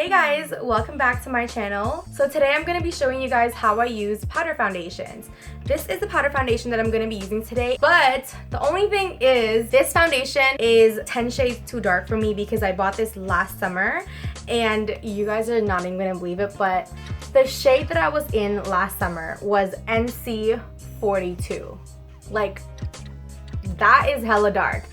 Hey guys, welcome back to my channel. So today I'm going to be showing you guys how I use powder foundations. This is the powder foundation that I'm going to be using today, but the only thing is this foundation is 10 shades too dark for me because I bought this last summer, and you guys are not even going to believe it, but the shade that I was in last summer was NC 42. Like, that is hella dark.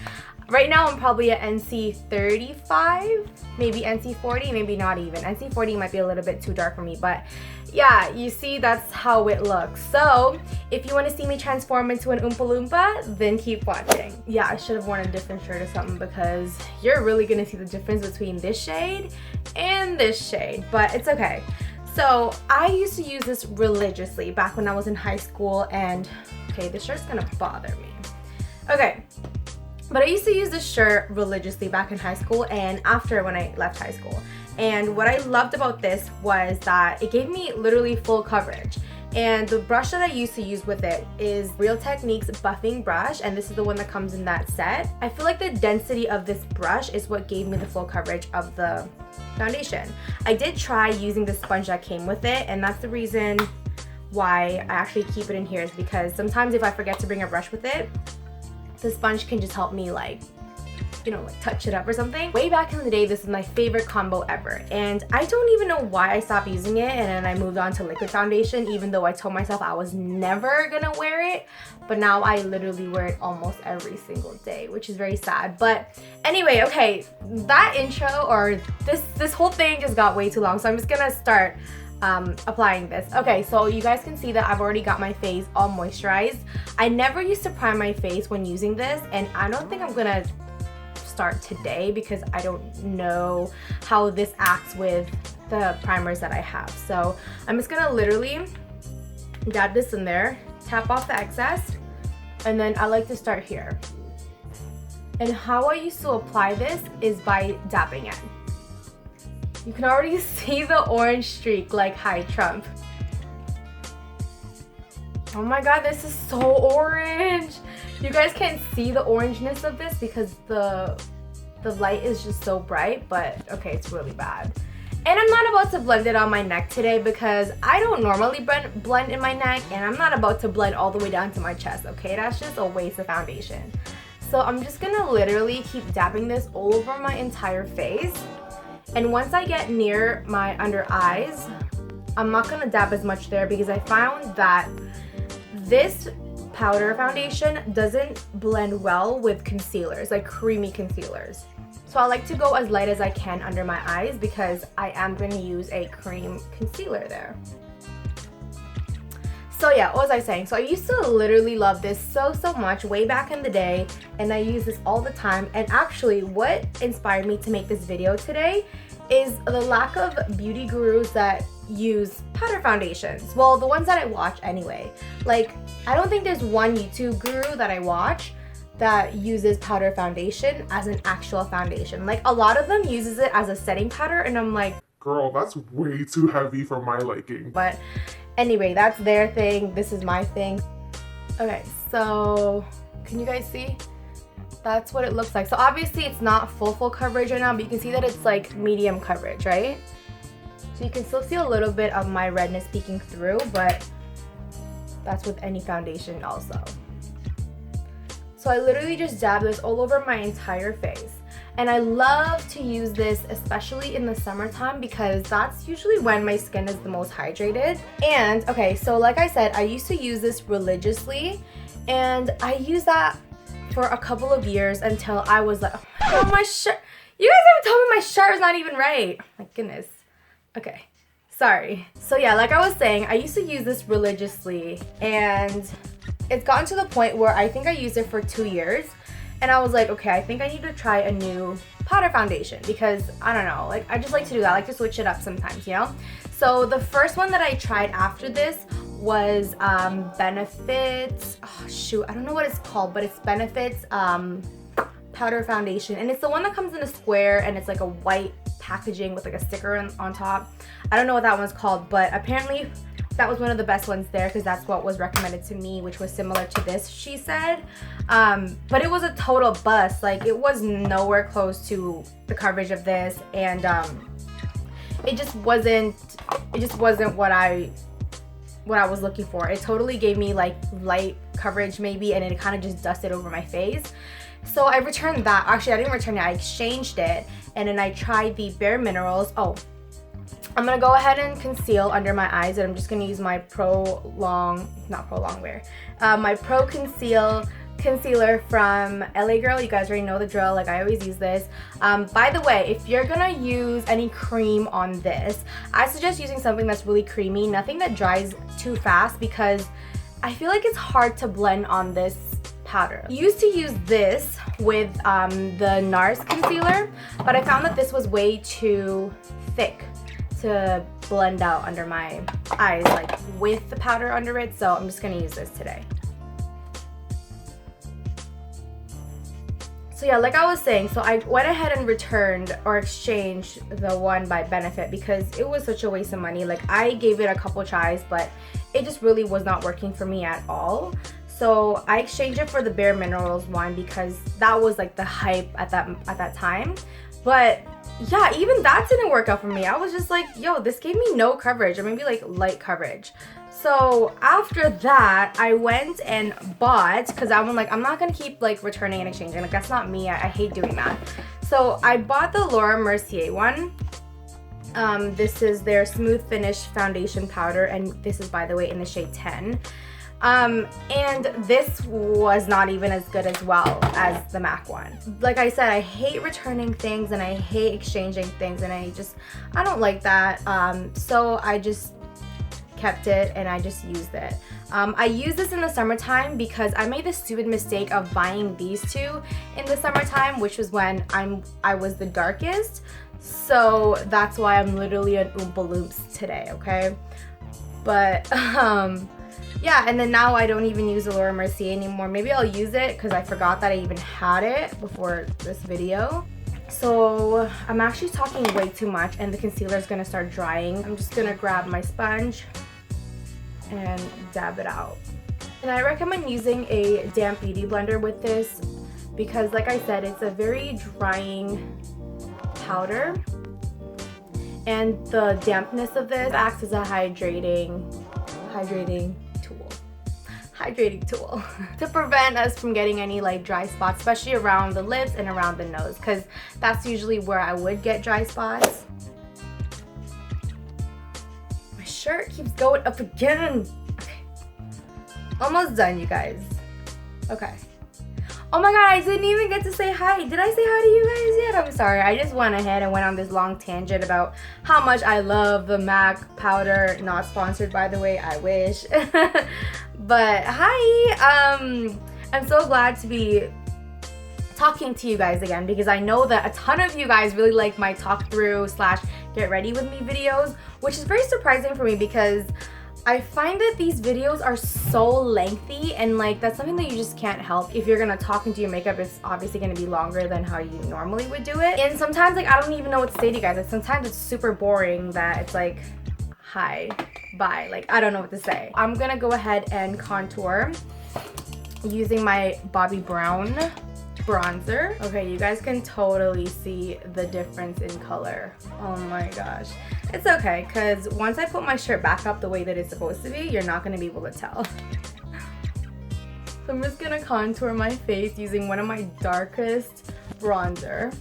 Right now I'm probably at NC 35, maybe NC 40, maybe not even. NC 40 might be a little bit too dark for me, but yeah, you see, that's how it looks. So if you want to see me transform into an Oompa Loompa, then keep watching. Yeah, I should have worn a different shirt or something because you're really gonna see the difference between this shade and this shade, but it's okay. So I used to use this religiously back when I was in high school, and okay, this shirt's gonna bother me. Okay. But I used to use this shirt religiously back in high school and after when I left high school. And what I loved about this was that it gave me literally full coverage. And the brush that I used to use with it is Real Techniques buffing brush, and this is the one that comes in that set. I feel like the density of this brush is what gave me the full coverage of the foundation. I did try using the sponge that came with it, and that's the reason why I actually keep it in here, is because sometimes if I forget to bring a brush with it, the sponge can just help me, like, you know, like touch it up or something. Way back in the day, this is my favorite combo ever, and I don't even know why I stopped using it and then I moved on to liquid foundation, even though I told myself I was never gonna wear it. But now I literally wear it almost every single day, which is very sad. But anyway, okay, that intro, or this whole thing just got way too long, so I'm just gonna start applying this. Okay, so you guys can see that I've already got my face all moisturized. I never used to prime my face when using this, and I don't think I'm gonna start today because I don't know how this acts with the primers that I have. So I'm just gonna literally dab this in there, tap off the excess, and then I like to start here. And how I used to apply this is by dabbing it. You can already see the orange streak, like, hi Trump. Oh my god, this is so orange. You guys can't see the orangeness of this because the light is just so bright, but okay, it's really bad. And I'm not about to blend it on my neck today because I don't normally blend in my neck, and I'm not about to blend all the way down to my chest, okay? That's just a waste of foundation. So I'm just gonna literally keep dabbing this all over my entire face. And once I get near my under eyes, I'm not gonna dab as much there because I found that this powder foundation doesn't blend well with concealers, like creamy concealers. So I like to go as light as I can under my eyes because I am gonna use a cream concealer there. So yeah, what was I saying? So I used to literally love this so much way back in the day, and I use this all the time. And actually what inspired me to make this video today is the lack of beauty gurus that use powder foundations. Well, the ones that I watch anyway. Like, I don't think there's one YouTube guru that I watch that uses powder foundation as an actual foundation. Like, a lot of them uses it as a setting powder, and I'm like, girl, that's way too heavy for my liking. But anyway, that's their thing. This is my thing. Okay, so can you guys see? That's what it looks like. So obviously it's not full coverage right now, but you can see that it's like medium coverage, right? So you can still see a little bit of my redness peeking through, but that's with any foundation also. So I literally just dab this all over my entire face. And I love to use this especially in the summertime because that's usually when my skin is the most hydrated. And okay, so like I said, I used to use this religiously, and I used that for a couple of years until I was like, oh my shirt. You guys haven't told me my shirt is not even right. My goodness. Okay, sorry. So yeah, like I was saying, I used to use this religiously, and it's gotten to the point where I think I used it for 2 years. And I was like, okay, I think I need to try a new powder foundation because, I don't know, like, I just like to do that. I like to switch it up sometimes, you know? So the first one that I tried after this was Benefits, oh shoot, I don't know what it's called, but it's Benefits powder foundation. And it's the one that comes in a square, and it's like a white packaging with like a sticker on top. I don't know what that one's called, but apparently that was one of the best ones there because that's what was recommended to me, which was similar to this, she said. But it was a total bust. Like, it was nowhere close to the coverage of this, and it just wasn't what I was looking for. It totally gave me like light coverage maybe, and it kind of just dusted over my face. So I returned that. Actually, I didn't return it, I exchanged it, and then I tried the Bare Minerals. Oh, I'm gonna go ahead and conceal under my eyes, and I'm just gonna use my my Pro Concealer from LA Girl. You guys already know the drill, like I always use this. By the way, if you're gonna use any cream on this, I suggest using something that's really creamy, nothing that dries too fast, because I feel like it's hard to blend on this powder. I used to use this with the NARS concealer, but I found that this was way too thick to blend out under my eyes, like with the powder under it, so I'm just gonna use this today. So yeah, like I was saying, so I went ahead and returned or exchanged the one by Benefit because it was such a waste of money. Like I gave it a couple tries, but it just really was not working for me at all. So I exchanged it for the Bare Minerals one because that was like the hype at that time. But yeah, even that didn't work out for me. I was just like, yo, this gave me no coverage, or maybe like light coverage. So after that, I went and bought, because I'm like, I'm not gonna keep like returning and exchanging. Like that's not me. I hate doing that. So I bought the Laura Mercier one. This is their Smooth Finish Foundation Powder, and this is, by the way, in the shade 10. And this was not even as good as well as the MAC one. Like I said, I hate returning things and I hate exchanging things, and I don't like that. So I just kept it and I just used it. I used this in the summertime because I made the stupid mistake of buying these two in the summertime, which was when I was the darkest. So that's why I'm literally an Oompa Loomps today, okay? But yeah, and then now I don't even use the Laura Mercier anymore. Maybe I'll use it because I forgot that I even had it before this video. So I'm actually talking way too much and the concealer is gonna start drying. I'm just gonna grab my sponge and dab it out. And I recommend using a damp beauty blender with this because, like I said, it's a very drying powder, and the dampness of this acts as a hydrating tool to prevent us from getting any like dry spots, especially around the lips and around the nose, because that's usually where I would get dry spots. My shirt keeps going up again. Okay. Almost done, you guys. Okay. Oh my god, I didn't even get to say hi. Did I say hi to you guys yet? I'm sorry. I just went ahead and went on this long tangent about how much I love the MAC powder. Not sponsored, by the way. I wish. But hi. I'm so glad to be talking to you guys again because I know that a ton of you guys really like my talk through / get ready with me videos, which is very surprising for me because I find that these videos are so lengthy, and like that's something that you just can't help. If you're gonna talk into your makeup, it's obviously gonna be longer than how you normally would do it. And sometimes like I don't even know what to say to you guys. Like sometimes it's super boring that it's like, hi, bye. Like I don't know what to say. I'm gonna go ahead and contour using my Bobbi Brown bronzer. Okay, you guys can totally see the difference in color. Oh my gosh. It's okay, because once I put my shirt back up the way that it's supposed to be, you're not going to be able to tell. So I'm just going to contour my face using one of my darkest bronzer.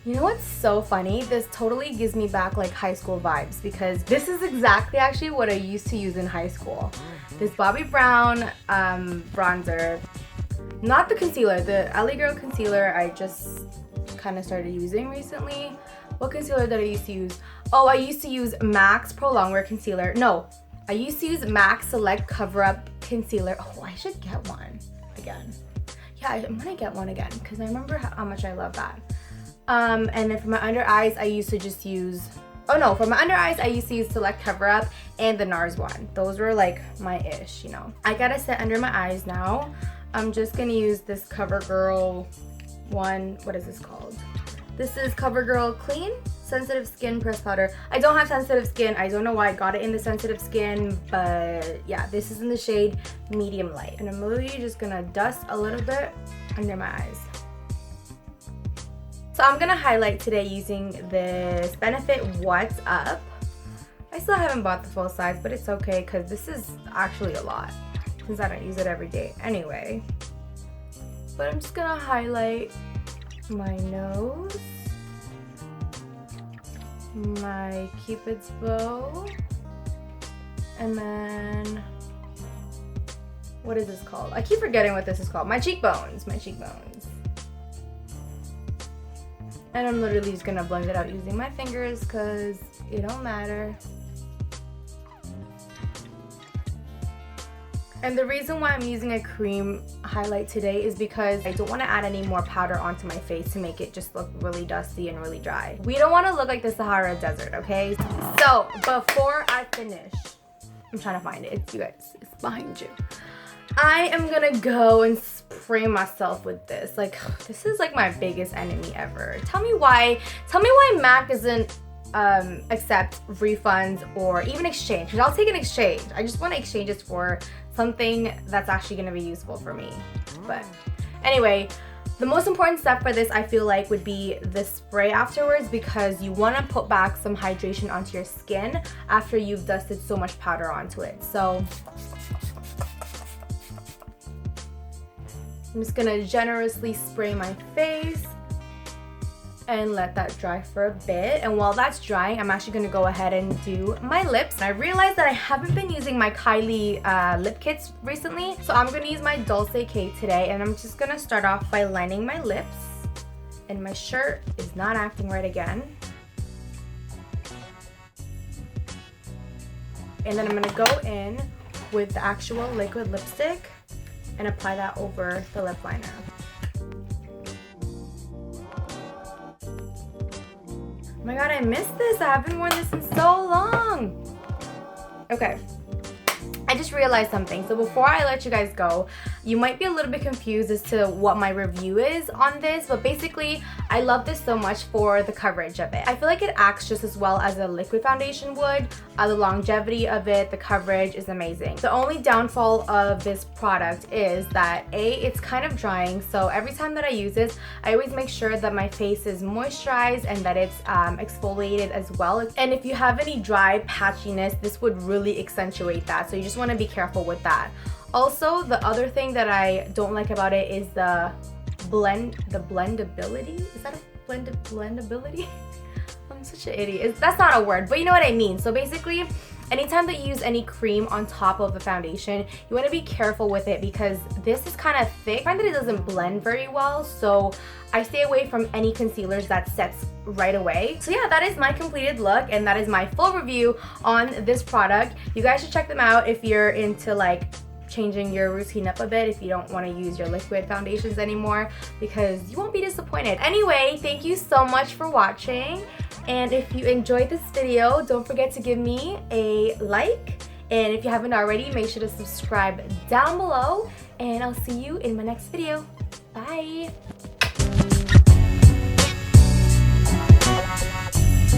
You know what's so funny? This totally gives me back like high school vibes because this is exactly actually what I used to use in high school. This Bobbi Brown bronzer. Not the concealer, the LA Girl concealer I just kind of started using recently. What concealer did I used to use? Oh, I used to use MAC's Pro Longwear Concealer. No, I used to use MAC's Select Cover Up Concealer. Oh, I should get one again. Yeah, I'm gonna get one again because I remember how much I love that. And then for my under eyes, I used to just use, oh no, for my under eyes, I used to use Select Cover Up and the NARS one. Those were like my ish, you know. I gotta set under my eyes now. I'm just gonna use this CoverGirl one. What is this called? This is CoverGirl Clean Sensitive Skin Press Powder. I don't have sensitive skin. I don't know why I got it in the sensitive skin, but yeah, this is in the shade Medium Light. And I'm literally just gonna dust a little bit under my eyes. So I'm gonna highlight today using this Benefit What's Up. I still haven't bought the full size, but it's okay because this is actually a lot since I don't use it every day anyway. But I'm just gonna highlight my nose, my Cupid's bow, and then what is this called? I keep forgetting what this is called. My cheekbones, And I'm literally just gonna blend it out using my fingers because it don't matter. And the reason why I'm using a cream highlight today is because I don't want to add any more powder onto my face to make it just look really dusty and really dry. We don't want to look like the Sahara Desert, okay? So before I finish, I'm trying to find it. It's you guys. It's behind you. I am gonna go and spray myself with this. Like, this is like my biggest enemy ever. Tell me why MAC doesn't accept refunds or even exchange, because I'll take an exchange. I just want to exchange this for something that's actually going to be useful for me. But anyway, the most important step for this I feel like would be the spray afterwards, because you want to put back some hydration onto your skin after you've dusted so much powder onto it. So I'm just going to generously spray my face and let that dry for a bit. And while that's drying, I'm actually gonna go ahead and do my lips. I realized that I haven't been using my Kylie lip kits recently, so I'm gonna use my Dulce K today, and I'm just gonna start off by lining my lips. And my shirt is not acting right again. And then I'm gonna go in with the actual liquid lipstick and apply that over the lip liner. Oh my god, I missed this. I haven't worn this in so long. Okay. I just realized something. So before I let you guys go, you might be a little bit confused as to what my review is on this, but basically I love this so much for the coverage of it. I feel like it acts just as well as a liquid foundation would. The longevity of it, the coverage is amazing. The only downfall of this product is that it's kind of drying, so every time that I use this, I always make sure that my face is moisturized and that it's exfoliated as well. And if you have any dry patchiness, this would really accentuate that, so you just want to be careful with that. Also, the other thing that I don't like about it is the blendability. Is that a blendability? I'm such an idiot. That's not a word, but you know what I mean. So basically, anytime that you use any cream on top of the foundation, you want to be careful with it because this is kind of thick. I find that it doesn't blend very well, so I stay away from any concealers that sets right away. So yeah, that is my completed look, and that is my full review on this product. You guys should check them out if you're into like changing your routine up a bit, if you don't want to use your liquid foundations anymore, because you won't be disappointed. Anyway, thank you so much for watching, and if you enjoyed this video, don't forget to give me a like, and if you haven't already, make sure to subscribe down below, and I'll see you in my next video. Bye!